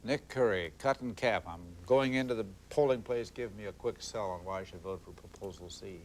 Nick Curry, cut and cap. I'm going into the polling place. Give me a quick sell on why I should vote for Proposal C.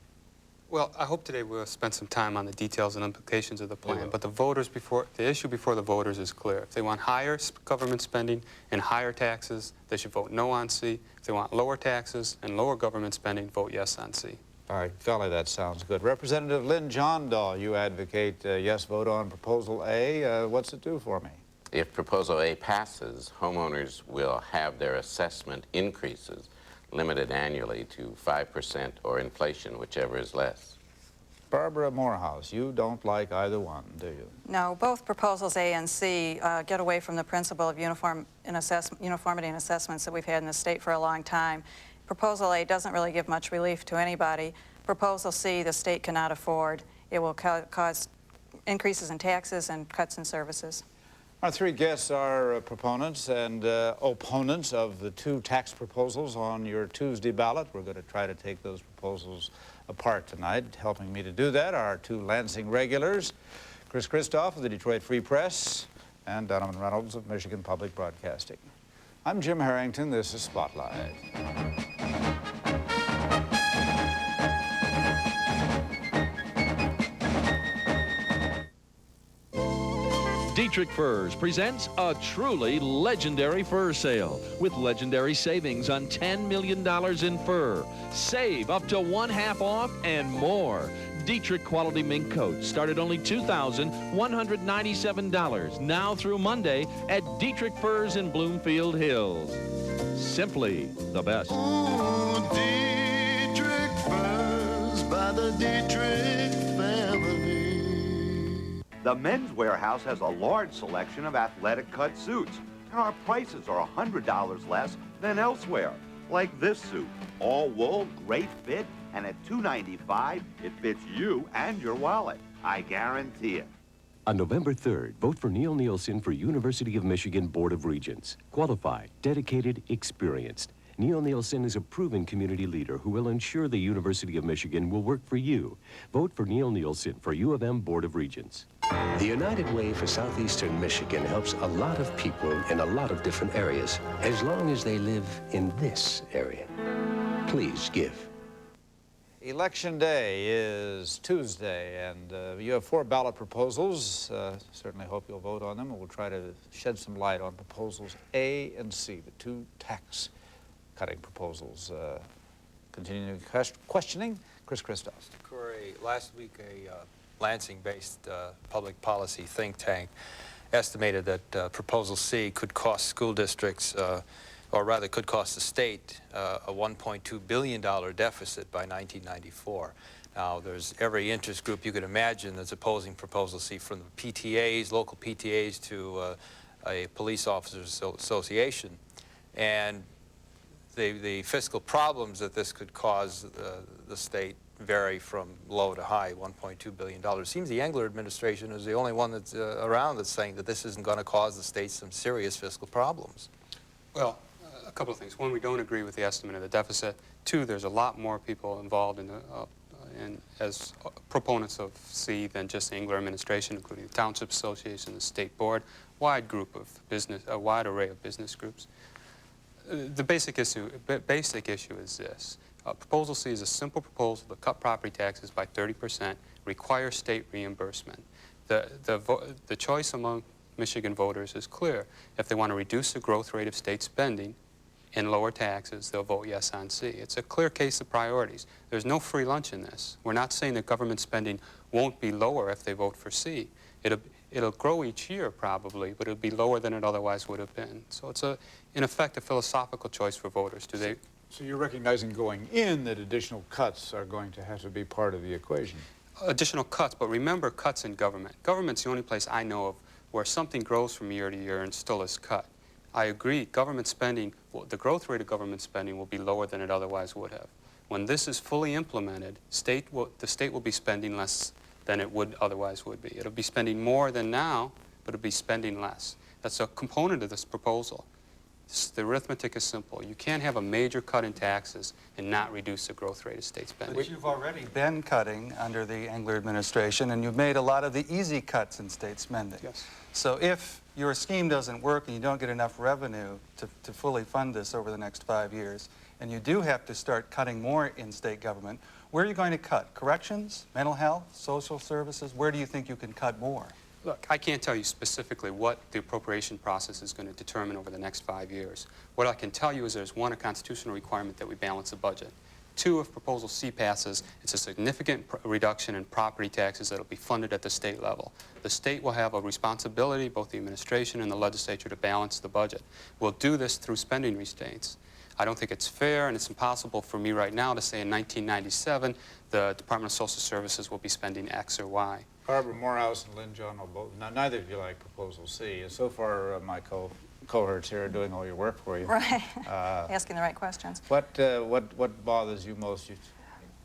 Well, I hope today we'll spend some time on the details and implications of the plan, but the issue before the voters is clear. If they want higher government spending and higher taxes, they should vote no on C. If they want lower taxes and lower government spending, vote yes on C. All right, golly, that sounds good. Representative Lynn John-Dahl, you advocate yes vote on Proposal A. What's it do for me? If Proposal A passes, homeowners will have their assessment increases limited annually to 5% or inflation, whichever is less. Barbara Morehouse, you don't like either one, do you? No, both Proposals A and C get away from the principle of uniformity in assessments that we've had in the state for a long time. Proposal A doesn't really give much relief to anybody. Proposal C, the state cannot afford. It will cause increases in taxes and cuts in services. Our three guests are proponents and opponents of the two tax proposals on your Tuesday ballot. We're going to try to take those proposals apart tonight. Helping me to do that are two Lansing regulars, Chris Christoph of the Detroit Free Press and Donovan Reynolds of Michigan Public Broadcasting. I'm Jim Harrington. This is Spotlight. Dietrich Furs presents a truly legendary fur sale with legendary savings on $10 million in fur. Save up to 1/2 off and more. Dietrich quality mink coats start at only $2,197 now through Monday at Dietrich Furs in Bloomfield Hills. Simply the best. Ooh, Dietrich Furs by the Dietrich family. The Men's Warehouse has a large selection of athletic cut suits, and our prices are $100 less than elsewhere. Like this suit, all wool, great fit, and at $295, it fits you and your wallet. I guarantee it. On November 3rd, vote for Neil Nielsen for University of Michigan Board of Regents. Qualified, dedicated, experienced. Neil Nielsen is a proven community leader who will ensure the University of Michigan will work for you. Vote for Neil Nielsen for U of M Board of Regents. The United Way for Southeastern Michigan helps a lot of people in a lot of different areas, as long as they live in this area. Please give. Election day is Tuesday, and you have 4 ballot proposals. Certainly hope you'll vote on them, and we'll try to shed some light on Proposals A and C, the two tax-cutting proposals. Continuing questioning, Chris Christoph. Mr. Curry, last week a Lansing-based public policy think tank estimated that Proposal C could cost school districts, or rather could cost the state, a $1.2 billion deficit by 1994. Now, there's every interest group you could imagine that's opposing Proposal C, from the PTAs, local PTAs, to a police officers association. And the fiscal problems that this could cause the state vary from low to high, $1.2 billion. It seems the Engler administration is the only one that's around that's saying that this isn't going to cause the state some serious fiscal problems. Well, a couple of things. One, we don't agree with the estimate of the deficit. Two, there's a lot more people involved in as proponents of C than just the Engler administration, including the Township Association, the State Board, wide group of business, a wide array of business groups. The basic issue is this. Proposal C is a simple proposal to cut property taxes by 30%, require state reimbursement. The choice among Michigan voters is clear. If they want to reduce the growth rate of state spending and lower taxes, they'll vote yes on C. It's a clear case of priorities. There's no free lunch in this. We're not saying that government spending won't be lower if they vote for C. It'll grow each year probably, but it'll be lower than it otherwise would have been. So it's in effect, a philosophical choice for voters. So you're recognizing going in that additional cuts are going to have to be part of the equation? Additional cuts, but remember cuts in government. Government's the only place I know of where something grows from year to year and still is cut. I agree, government spending, the growth rate of government spending will be lower than it otherwise would have. When this is fully implemented, the state will be spending less than it would otherwise would be. It'll be spending more than now, but it'll be spending less. That's a component of this proposal. The arithmetic is simple. You can't have a major cut in taxes and not reduce the growth rate of state spending. But you've already been cutting under the Engler administration, and you've made a lot of the easy cuts in state spending. Yes. So if your scheme doesn't work and you don't get enough revenue to fully fund this over the next 5 years, and you do have to start cutting more in state government, where are you going to cut? Corrections, mental health, social services? Where do you think you can cut more? Look, I can't tell you specifically what the appropriation process is going to determine over the next 5 years. What I can tell you is there's, one, a constitutional requirement that we balance the budget. Two, if Proposal C passes, it's a significant reduction in property taxes that will be funded at the state level. The state will have a responsibility, both the administration and the legislature, to balance the budget. We'll do this through spending restraints. I don't think it's fair, and it's impossible for me right now to say in 1997 the Department of Social Services will be spending X or Y. Barbara Morehouse and Lynn John will both. Now, neither of you like Proposal C. So far, my cohorts here are doing all your work for you. Right. Asking the right questions. What bothers you most?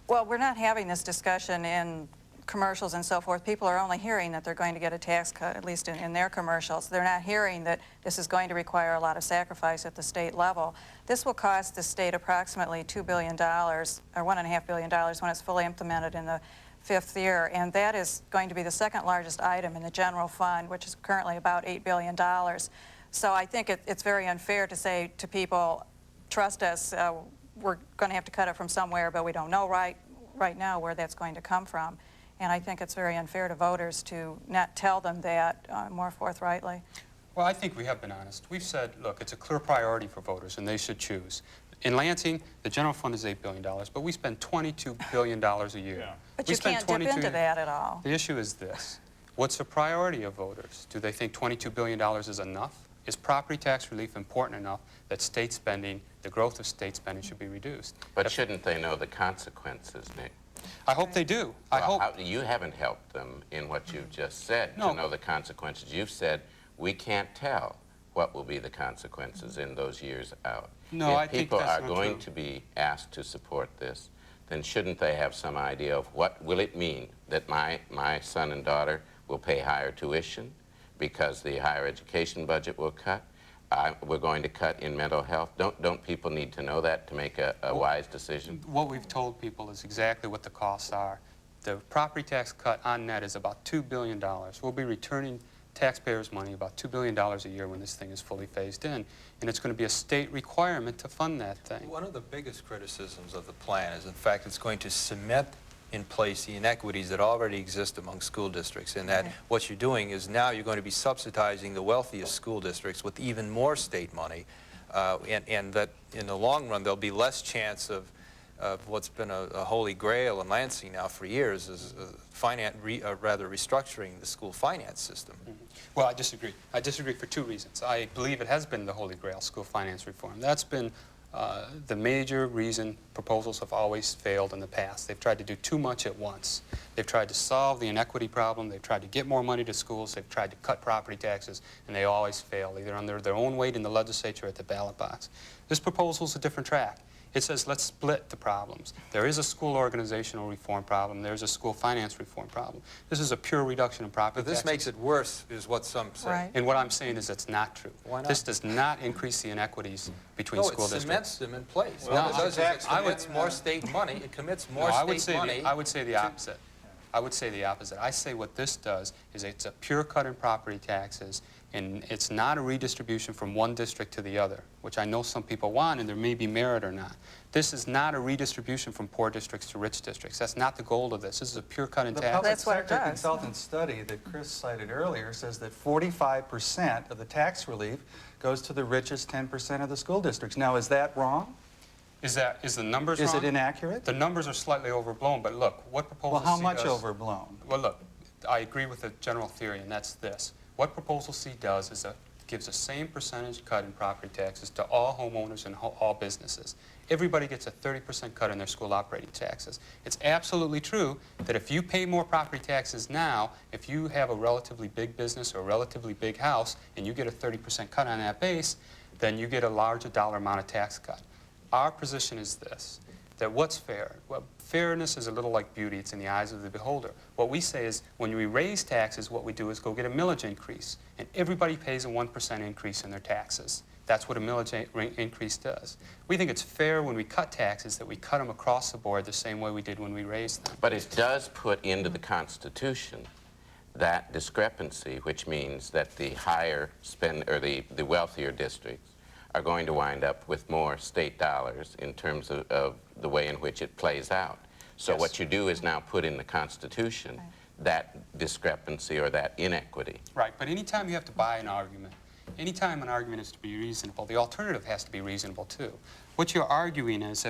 Well, we're not having this discussion in commercials and so forth. People are only hearing that they're going to get a tax cut, at least in their commercials. They're not hearing that this is going to require a lot of sacrifice at the state level. This will cost the state approximately $2 billion, or $1.5 billion when it's fully implemented in the 5th year, and that is going to be the second largest item in the general fund, which is currently about $8 billion. So I think it's very unfair to say to people, trust us, we're going to have to cut it from somewhere, but we don't know right now where that's going to come from. And I think it's very unfair to voters to not tell them that more forthrightly. Well, I think we have been honest. We've said, look, it's a clear priority for voters, and they should choose. In Lansing, the general fund is $8 billion, but we spend $22 billion a year. Yeah. But you can't dip into that at all. The issue is this. What's the priority of voters? Do they think $22 billion is enough? Is property tax relief important enough that state spending, the growth of state spending, should be reduced? But shouldn't they know the consequences, Nick? I hope they do. Well, you haven't helped them in what you've just said to know the consequences. You've said we can't tell what will be the consequences in those years out. No, I think people that's are not going true. to be asked to support this, then shouldn't they have some idea of what will it mean that my son and daughter will pay higher tuition because the higher education budget will cut? We're going to cut in mental health. Don't people need to know that to make a wise decision? What we've told people is exactly what the costs are. The property tax cut on net is about $2 billion. We'll be returning taxpayers' money about $2 billion a year when this thing is fully phased in. And it's going to be a state requirement to fund that thing. One of the biggest criticisms of the plan is, in fact, it's going to cement in place the inequities that already exist among school districts, in that what you're doing is now you're going to be subsidizing the wealthiest school districts with even more state money, and that in the long run there'll be less chance of what's been a holy grail in Lansing now for years, is rather restructuring the school finance system. Well, I disagree. I disagree for two reasons. I believe it has been the holy grail, school finance reform. That's been the major reason proposals have always failed in the past. They've tried to do too much at once. They've tried to solve the inequity problem. They've tried to get more money to schools. They've tried to cut property taxes, and they always fail, either under their own weight in the legislature or at the ballot box. This proposal is a different track. It says let's split the problems. There is a school organizational reform problem. There's a school finance reform problem. This is a pure reduction in property But this taxes. makes it worse, is what some say. Right. And what I'm saying is it's not true. Why not? This does not increase the inequities between No, school it districts. cements them in place. Well, What it does is tax it commits more state money. It commits more I would state say money. I would say the opposite. I would say the opposite. I say what this does is it's a pure cut in property taxes, and it's not a redistribution from one district to the other, which I know some people want, and there may be merit or not. This is not a redistribution from poor districts to rich districts. That's not the goal of this. This is a pure cut in The taxes. public That's what it sector does. consultant study that Chris cited earlier says that 45% of the tax relief goes to the richest 10% of the school districts. Now, is that wrong? Is the numbers Is wrong? it inaccurate? The numbers are slightly overblown, but look, what Proposal Well, how C much does- overblown? Well, look, I agree with the general theory, and that's this. What Proposal C does is gives the same percentage cut in property taxes to all homeowners and all businesses. Everybody gets a 30% cut in their school operating taxes. It's absolutely true that if you pay more property taxes now, if you have a relatively big business or a relatively big house, and you get a 30% cut on that base, then you get a larger dollar amount of tax cut. Our position is this, that what's fair? Well, fairness is a little like beauty. It's in the eyes of the beholder. What we say is when we raise taxes, what we do is go get a millage increase, and everybody pays a 1% increase in their taxes. That's what a millage increase does. We think it's fair when we cut taxes that we cut them across the board the same way we did when we raised them. But it does put into the Constitution that discrepancy, which means that the higher the wealthier districts are going to wind up with more state dollars in terms of the way in which it plays out. So Yes. what you do is now put in the Constitution that discrepancy or that inequity. Right, but anytime you have to buy an argument, anytime an argument is to be reasonable, the alternative has to be reasonable too. What you're arguing is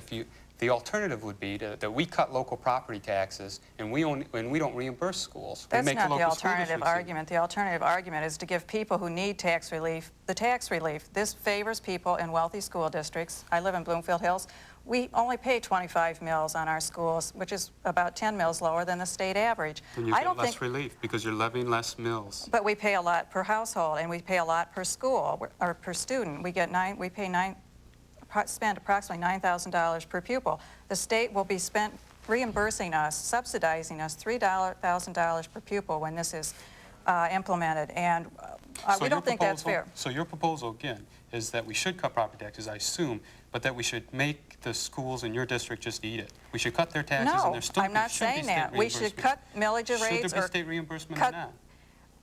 the alternative would be that we cut local property taxes and we don't reimburse schools. That's we make not the local school alternative districts argument. The alternative argument is to give people who need tax relief the tax relief. This favors people in wealthy school districts. I live in Bloomfield Hills. We only pay 25 mills on our schools, which is about 10 mills lower than the state average. And you get less relief because you're levying less mills. But we pay a lot per household, and we pay a lot per school or per student. Spend approximately $9,000 per pupil. The state will be reimbursing us, subsidizing us $3,000 per pupil when this is implemented, and we don't think that's fair. So your proposal, again, is that we should cut property taxes, I assume, but that we should make the schools in your district just eat it. We should cut their taxes, and there still I'm not saying that. We should cut millage rates. Should there be state reimbursement or not?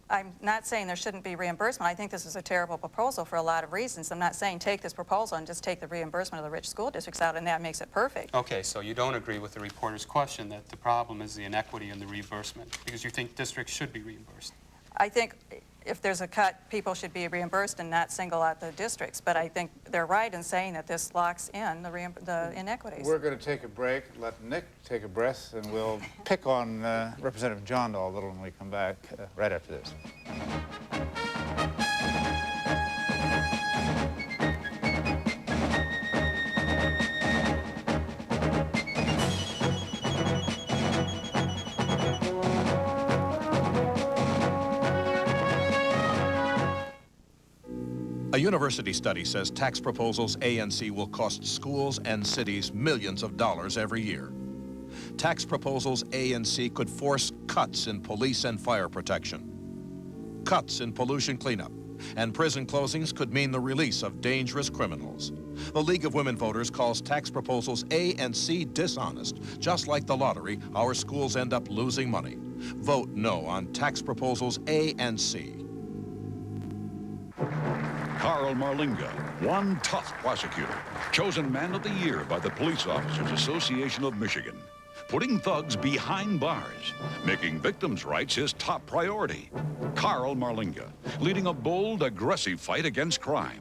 I'm not saying there shouldn't be reimbursement. I think this is a terrible proposal for a lot of reasons. I'm not saying take this proposal and just take the reimbursement of the rich school districts out, and that makes it perfect. Okay, so you don't agree with the reporter's question that the problem is the inequity in the reimbursement because you think districts should be reimbursed. I think if there's a cut, people should be reimbursed and not single out the districts. But I think they're right in saying that this locks in the inequities. We're going to take a break, let Nick take a breath, and we'll pick on Representative John Dahl a little when we come back right after this. A university study says tax proposals A and C will cost schools and cities millions of dollars every year. Tax proposals A and C could force cuts in police and fire protection, cuts in pollution cleanup, and prison closings could mean the release of dangerous criminals. The League of Women Voters calls tax proposals A and C dishonest. Just like the lottery, our schools end up losing money. Vote no on tax proposals A and C. Carl Marlinga, one tough prosecutor, chosen Man of the Year by the Police Officers Association of Michigan, putting thugs behind bars, making victims' rights his top priority. Carl Marlinga, leading a bold, aggressive fight against crime,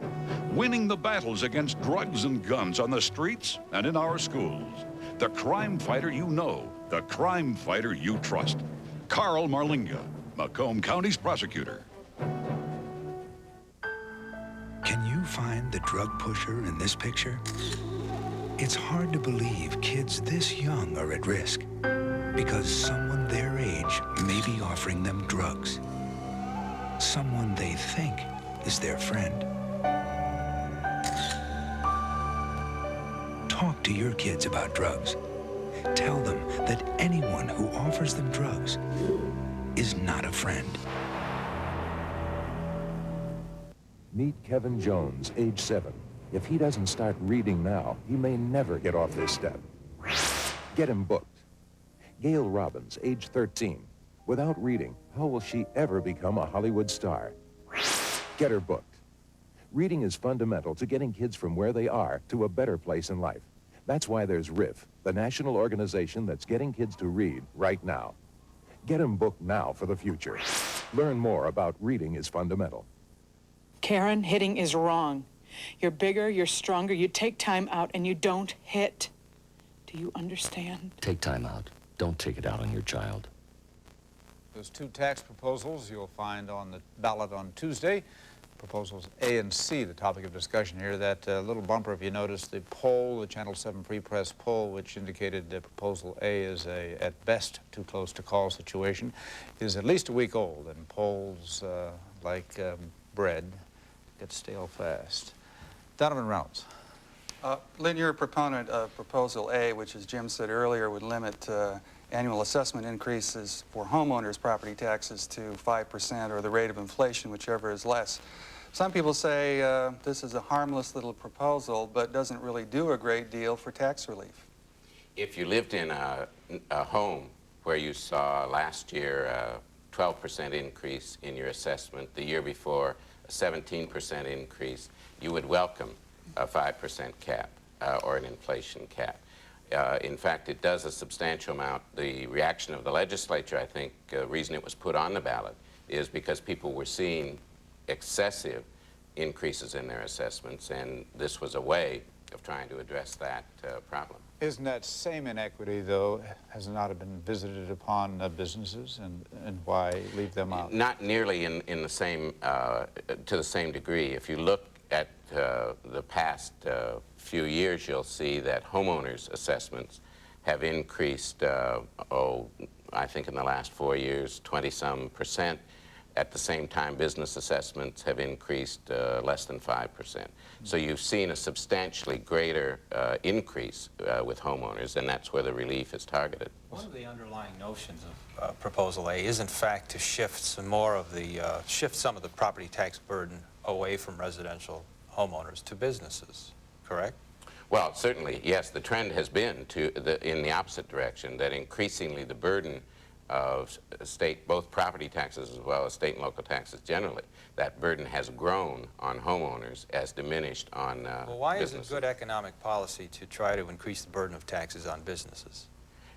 winning the battles against drugs and guns on the streets and in our schools. The crime fighter you know, the crime fighter you trust. Carl Marlinga, Macomb County's prosecutor. Can you find the drug pusher in this picture? It's hard to believe kids this young are at risk because someone their age may be offering them drugs. Someone they think is their friend. Talk to your kids about drugs. Tell them that anyone who offers them drugs is not a friend. Meet Kevin Jones, age 7. If he doesn't start reading now, he may never get off this step. Get him booked. Gail Robbins, age 13. Without reading, how will she ever become a Hollywood star? Get her booked. Reading is fundamental to getting kids from where they are to a better place in life. That's why there's RIF, the national organization that's getting kids to read right now. Get them booked now for the future. Learn more about reading is fundamental. Karen, hitting is wrong. You're bigger, you're stronger, you take time out and you don't hit. Do you understand? Take time out. Don't take it out on your child. Those two tax proposals you'll find on the ballot on Tuesday. Proposals A and C, the topic of discussion here. That little bumper, if you notice, the poll, the Channel 7 Free Press poll, which indicated Proposal A is at best too close to call situation, is at least a week old, and polls like bread get stale fast. Donovan Reynolds. Lynn, you're a proponent of Proposal A, which, as Jim said earlier, would limit annual assessment increases for homeowners' property taxes to 5% or the rate of inflation, whichever is less. Some people say this is a harmless little proposal, but doesn't really do a great deal for tax relief. If you lived in a home where you saw last year 12% increase in your assessment, the year before a 17% increase, you would welcome a 5% cap or an inflation cap. In fact, it does a substantial amount. The reaction of the legislature, I think, the reason it was put on the ballot is because people were seeing excessive increases in their assessments, and this was a way of trying to address that problem. Isn't that same inequity, though, has not been visited upon businesses, and why leave them out? Not nearly in the same, to the same degree. If you look at the past few years, you'll see that homeowners' assessments have increased, I think in the last 4 years, 20-some%. At the same time, business assessments have increased less than 5%. So you've seen a substantially greater increase with homeowners, and that's where the relief is targeted. One of the underlying notions of Proposal A is, in fact, to shift some of the property tax burden away from residential homeowners to businesses, correct? Well, certainly, yes. The trend has been in the opposite direction, that increasingly the burden of state, both property taxes as well as state and local taxes generally, that burden has grown on homeowners as diminished on well, why businesses. is it good economic policy to try to increase the burden of taxes on businesses?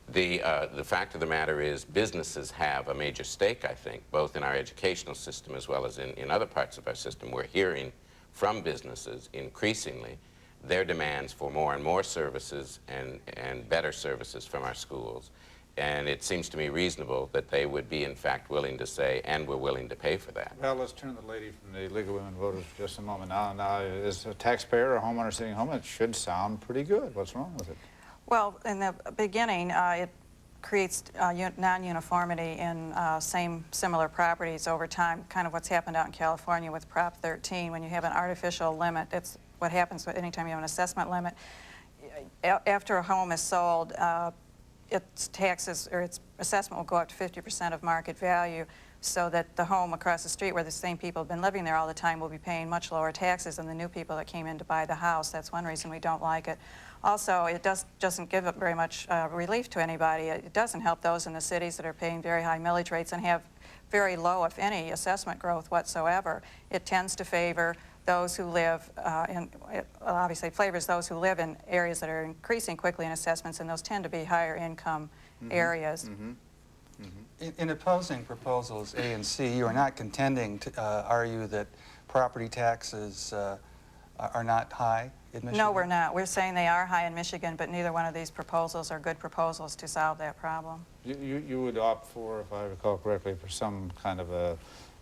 The fact of the matter is businesses have a major stake, I think, both in our educational system as well as in other parts of our system. We're hearing from businesses increasingly their demands for more and more services and better services from our schools. And it seems to me reasonable that they would be, in fact, willing to say, and we're willing to pay for that. Well, let's turn to the lady from the League of Women Voters for just a moment. Now, as a taxpayer or a homeowner sitting home, it should sound pretty good. What's wrong with it? Well, in the beginning, it creates non-uniformity in similar properties over time, kind of what's happened out in California with Prop 13. When you have an artificial limit, it's what happens anytime you have an assessment limit. After a home is sold, its taxes or its assessment will go up to 50% of market value, so that the home across the street where the same people have been living there all the time will be paying much lower taxes than the new people that came in to buy the house. That's one reason we don't like it. Also, it doesn't give very much relief to anybody. It doesn't help those in the cities that are paying very high millage rates and have very low, if any, assessment growth whatsoever. It tends to favor those who live obviously favors those who live in areas that are increasing quickly in assessments, and those tend to be higher income areas. In opposing proposals A and C, you are not contending, are you, that property taxes are not high in Michigan? No, we're not. We're saying they are high in Michigan, but neither one of these proposals are good proposals to solve that problem. You would opt for, if I recall correctly, for some kind of a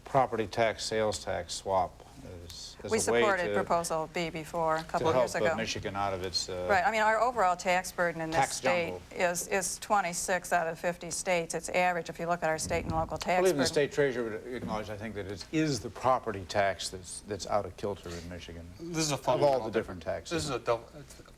property tax, sales tax swap as we a way supported to, Proposal B before, a couple of years ago. To help Michigan out of its... right. I mean, our overall tax burden in this state jungle is 26 out of 50 states. It's average if you look at our state and local tax Well, even burden. the state treasurer would acknowledge, I think, that it is the property tax that's out of kilter in Michigan. This is a of fundamental all the different taxes. This is a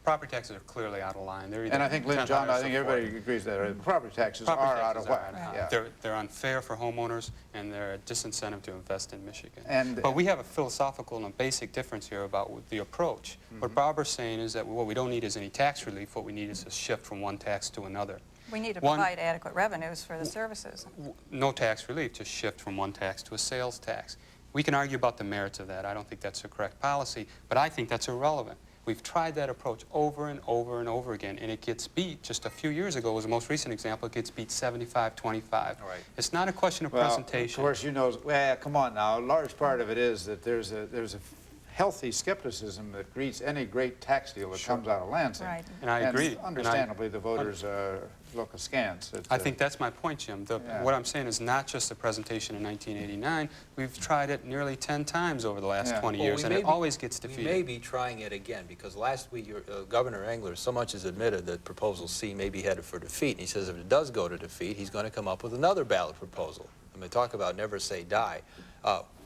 property taxes are clearly out of line. They're either And I think, Lynn, John, I think 10% or everybody agrees that property taxes are out of whack. Yeah. They're unfair for homeowners, and they're a disincentive to invest in Michigan. And, but we have a philosophical and a basic difference here about the approach. What Barbara's saying is that what we don't need is any tax relief. What we need is a shift from one tax to another. We need to provide adequate revenues for the services. No tax relief, just shift from one tax to a sales tax. We can argue about the merits of that. I don't think that's the correct policy, but I think that's irrelevant. We've tried that approach over and over and over again, and it gets beat. Just a few years ago was the most recent example. It gets beat 75-25. Right. It's not a question of presentation. Of course, you know, well, come on now. A large part of it is that there's a healthy skepticism that greets any great tax deal that comes out of Lansing. Right. And I agree. And understandably, the voters look askance. I think that's my point, Jim. What I'm saying is not just the presentation in 1989. We've tried it nearly 10 times over the last 20 years, and it always gets defeated. We may be trying it again, because last week Governor Engler so much as admitted that Proposal C may be headed for defeat. And he says if it does go to defeat, he's going to come up with another ballot proposal. I mean, talk about never say die.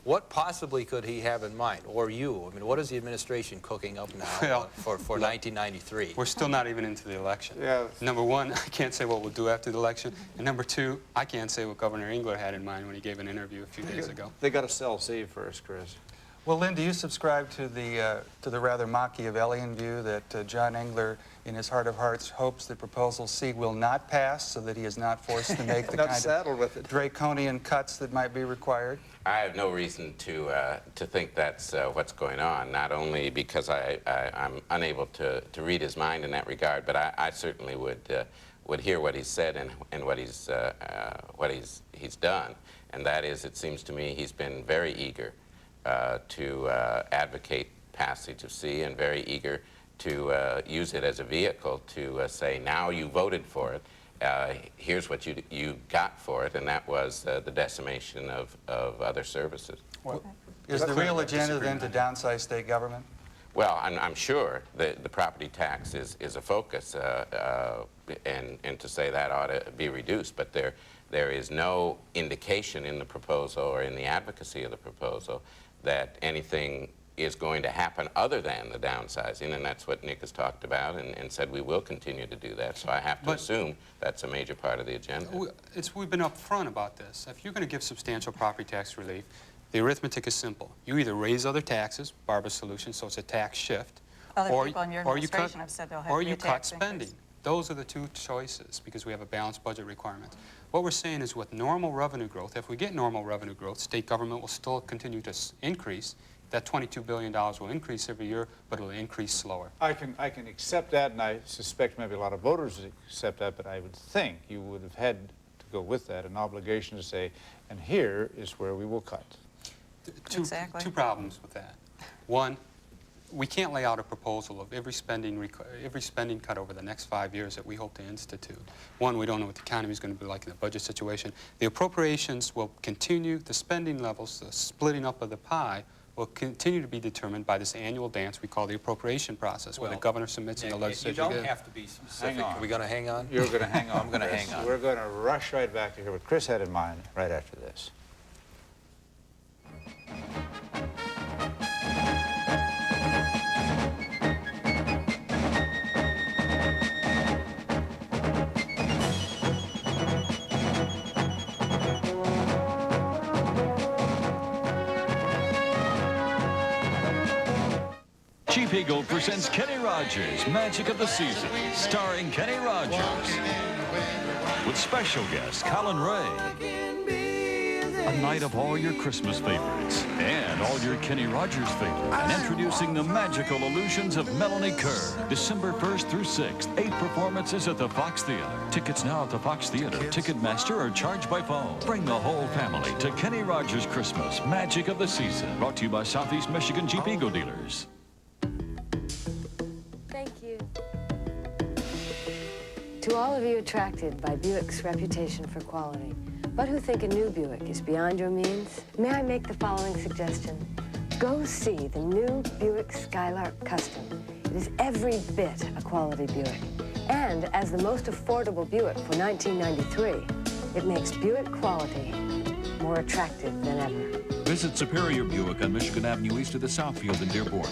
What possibly could he have in mind, or you? I mean, what is the administration cooking up now for 1993? We're still not even into the election. Yeah. Number one, I can't say what we'll do after the election. And number two, I can't say what Governor Engler had in mind when he gave an interview a few days ago. They got to sell C first, Chris. Well, Lynn, do you subscribe to the rather Machiavellian view that John Engler, in his heart of hearts, hopes that Proposal C will not pass so that he is not forced to make the kind of draconian cuts that might be required? I have no reason to think that's what's going on, not only because I'm unable to read his mind in that regard, but I certainly would hear what he's said and what he's done. And that is, it seems to me, he's been very eager to advocate passage of C and very eager to use it as a vehicle to say, now you voted for it, here's what you got for it, and that was the decimation of other services. Well, is the real agenda then to downsize state government? Well, I'm sure the property tax is a focus, and to say that ought to be reduced, but there is no indication in the proposal or in the advocacy of the proposal that anything is going to happen other than the downsizing, and that's what Nick has talked about and said we will continue to do that. So I have to assume that's a major part of the agenda. We've been upfront about this. If you're going to give substantial property tax relief, the arithmetic is simple. You either raise other taxes, Barbara's solution, so it's a tax shift, Other people in your administration have said there'll have to be a tax cut spending. increase. Those are the two choices because we have a balanced budget requirement. What we're saying is with normal revenue growth, if we get normal revenue growth, state government will still continue to increase. That $22 billion will increase every year, but it'll increase slower. I can accept that, and I suspect maybe a lot of voters would accept that, but I would think you would have had to go with that, an obligation to say, and here is where we will cut. Two problems with that. One, we can't lay out a proposal of every spending cut over the next 5 years that we hope to institute. One, we don't know what the economy is going to be like in the budget situation. The appropriations will continue, the spending levels, the splitting up of the pie, will continue to be determined by this annual dance we call the appropriation process, where the governor submits and the legislature You don't have to be specific. Hang on. Are we going to hang on? You're going to hang on. I'm going to hang on. We're going to rush right back to hear what Chris had in mind right after this. Chief Eagle presents Kenny Rogers, Magic of the Season, starring Kenny Rogers. With special guest Colin Ray. A night of all your Christmas favorites and all your Kenny Rogers favorites. And introducing the magical illusions of Melanie Kerr. December 1st through 6th, 8 performances at the Fox Theater. Tickets now at the Fox Theater, Ticketmaster, or charge by phone. Bring the whole family to Kenny Rogers Christmas, Magic of the Season. Brought to you by Southeast Michigan Jeep Eagle Dealers. Thank you. To all of you attracted by Buick's reputation for quality, but who think a new Buick is beyond your means, may I make the following suggestion? Go see the new Buick Skylark Custom. It is every bit a quality Buick. And as the most affordable Buick for 1993, it makes Buick quality more attractive than ever. Visit Superior Buick on Michigan Avenue east of the Southfield in Dearborn.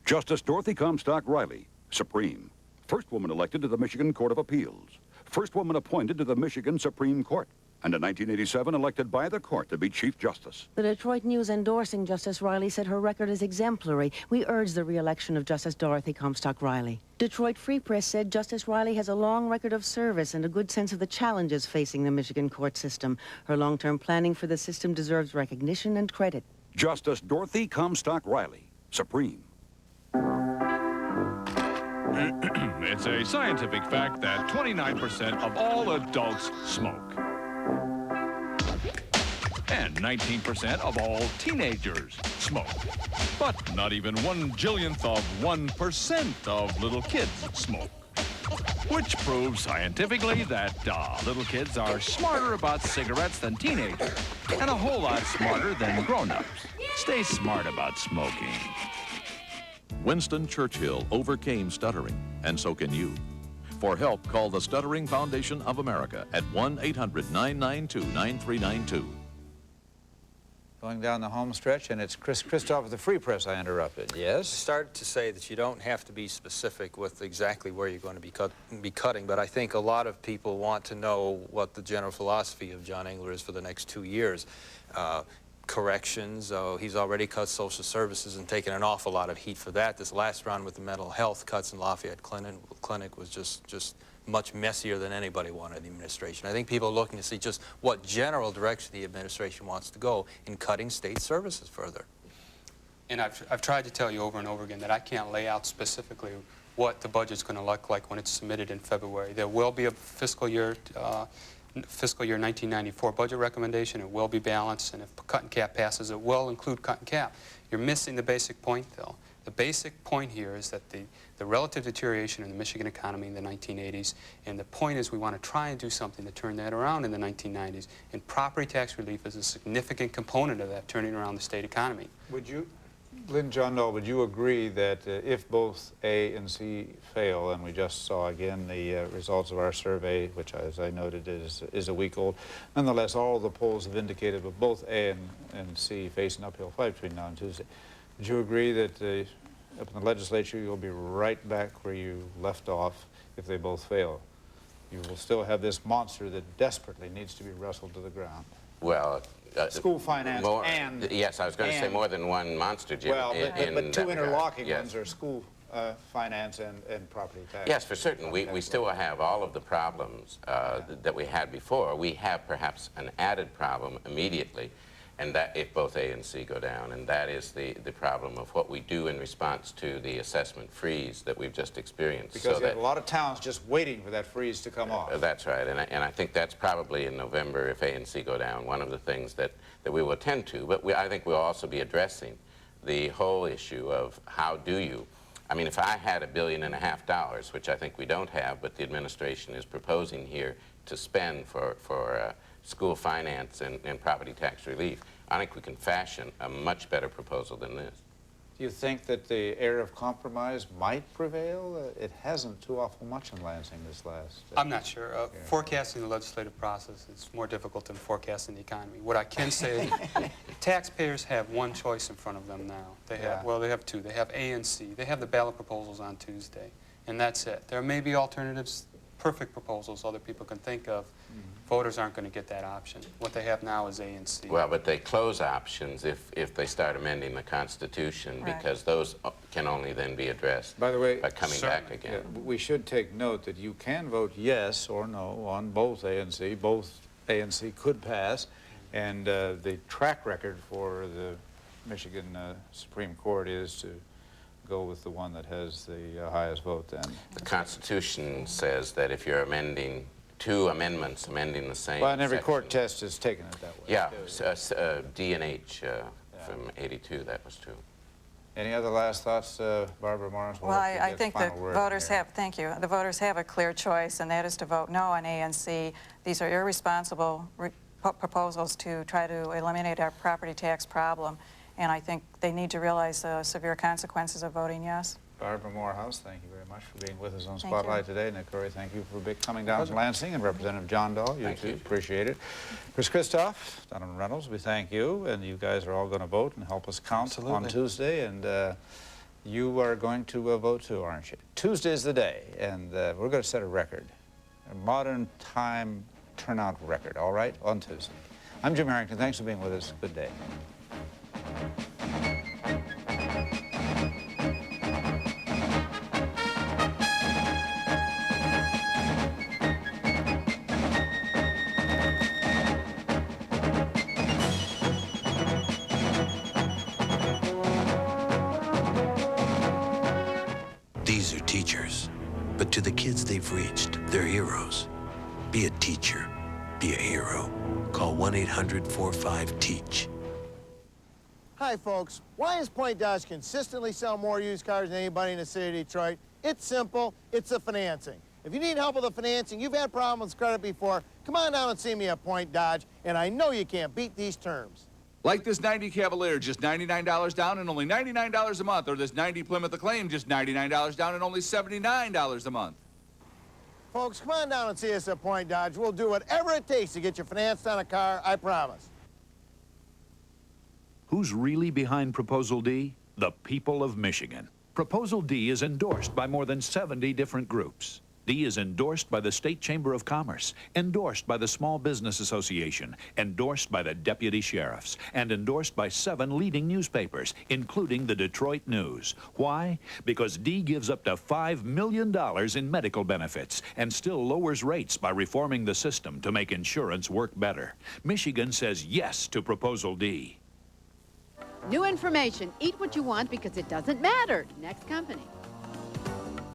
Justice Dorothy Comstock Riley, Supreme. First woman elected to the Michigan Court of Appeals. First woman appointed to the Michigan Supreme Court. And in 1987, elected by the court to be Chief Justice. The Detroit News endorsing Justice Riley said her record is exemplary. We urge the re-election of Justice Dorothy Comstock Riley. Detroit Free Press said Justice Riley has a long record of service and a good sense of the challenges facing the Michigan court system. Her long-term planning for the system deserves recognition and credit. Justice Dorothy Comstock Riley, Supreme. It's a scientific fact that 29% of all adults smoke. And 19% of all teenagers smoke. But not even 1/1,000,000th of 1% of little kids smoke. Which proves scientifically that little kids are smarter about cigarettes than teenagers, and a whole lot smarter than grown-ups. Stay smart about smoking. Winston Churchill overcame stuttering, and so can you. For help, call the Stuttering Foundation of America at 1-800-992-9392. Going down the home stretch, and it's Chris Christoph of the Free Press I interrupted. Yes? I started to say that you don't have to be specific with exactly where you're going to be cutting, but I think a lot of people want to know what the general philosophy of John Engler is for the next 2 years. corrections. He's already cut social services and taken an awful lot of heat for that. This last round with the mental health cuts in Lafayette Clinic was just much messier than anybody wanted in the administration. I think people are looking to see just what general direction the administration wants to go in cutting state services further. And I've tried to tell you over and over again that I can't lay out specifically what the budget's going to look like when it's submitted in February. There will be a fiscal year 1994 budget recommendation. It will be balanced, and if cut and cap passes, it will include cut and cap. You're missing the basic point, though. The basic point here is that the relative deterioration in the Michigan economy in the 1980s, and the point is we want to try and do something to turn that around in the 1990s, and property tax relief is a significant component of that, turning around the state economy. Would you, Lynn John Doe, would you agree that if both A and C fail, and we just saw again the results of our survey, which, as I noted, is a week old, nonetheless, all the polls have indicated with both A and C facing uphill fight between now and Tuesday, would you agree that up in the legislature you'll be right back where you left off if they both fail? You will still have this monster that desperately needs to be wrestled to the ground. Well, school finance and... Yes, I was going to say more than one monster, Jim. Well, but two interlocking ones are school finance and property tax. Yes, for certain. We still have all of the problems that we had before. We have perhaps an added problem immediately, and that if both A and C go down, and that is the problem of what we do in response to the assessment freeze that we've just experienced. Because you have a lot of towns just waiting for that freeze to come off. That's right, and I think that's probably in November, if A and C go down, one of the things that we will attend to. But I think we'll also be addressing the whole issue of how do you, I mean, if I had $1.5 billion, which I think we don't have, but the administration is proposing here to spend for school finance and property tax relief, I think we can fashion a much better proposal than this. Do you think that the air of compromise might prevail? It hasn't too awful much in Lansing this last... I'm not sure. Forecasting the legislative process is more difficult than forecasting the economy. What I can say, taxpayers have one choice in front of them now. They have, well, they have two. They have A and C. They have the ballot proposals on Tuesday, and that's it. There may be alternatives, perfect proposals other people can think of. Voters aren't going to get that option. What they have now is A and C. Well, but they close options if they start amending the Constitution, Right. because those can only then be addressed by the way, by coming back again. We should take note that you can vote yes or no on both A and C. Both A and C could pass, and the track record for the Michigan Supreme Court is to go with the one that has the highest vote then. The Constitution says that if you're amending two amendments amending the same Well, and every section. court test has taken it that way. Yeah, D and H from 82, that was true. Any other last thoughts, Barbara Morris? Well, I think the voters have, thank you, the voters have a clear choice, and that is to vote no on A and C. These are irresponsible proposals to try to eliminate our property tax problem, and I think they need to realize the severe consequences of voting yes. Barbara Morehouse, thank you very much for being with us on Thank Spotlight today. Nick Curry, thank you for coming down to Lansing, and Representative John Dahl, you too, appreciate it. Chris Christoph, Donovan Reynolds, we thank you, and you guys are all going to vote and help us count on Tuesday, and you are going to vote too, aren't you? Tuesday is the day, and we're going to set a record, a modern time turnout record, all right, on Tuesday. I'm Jim Harrington. Thanks for being with us. Good day. These are teachers, but to the kids they've reached, they're heroes. Be a teacher. Be a hero. Call 1-800-45-TEACH. Hi, folks. Why does Point Dodge consistently sell more used cars than anybody in the city of Detroit? It's simple. It's the financing. If you need help with the financing, you've had problems with credit before, come on down and see me at Point Dodge, and I know you can't beat these terms. Like this 90 Cavalier, just $99 down and only $99 a month, or this 90 Plymouth Acclaim, just $99 down and only $79 a month. Folks, come on down and see us at Point Dodge. We'll do whatever it takes to get you financed on a car, I promise. Who's really behind Proposal D? The people of Michigan. Proposal D is endorsed by more than 70 different groups. D is endorsed by the State Chamber of Commerce, endorsed by the Small Business Association, endorsed by the deputy sheriffs, and endorsed by 7 leading newspapers, including the Detroit News. Why? Because D gives up to $5 million in medical benefits and still lowers rates by reforming the system to make insurance work better. Michigan says yes to Proposal D. New information. Eat what you want because it doesn't matter. Next company.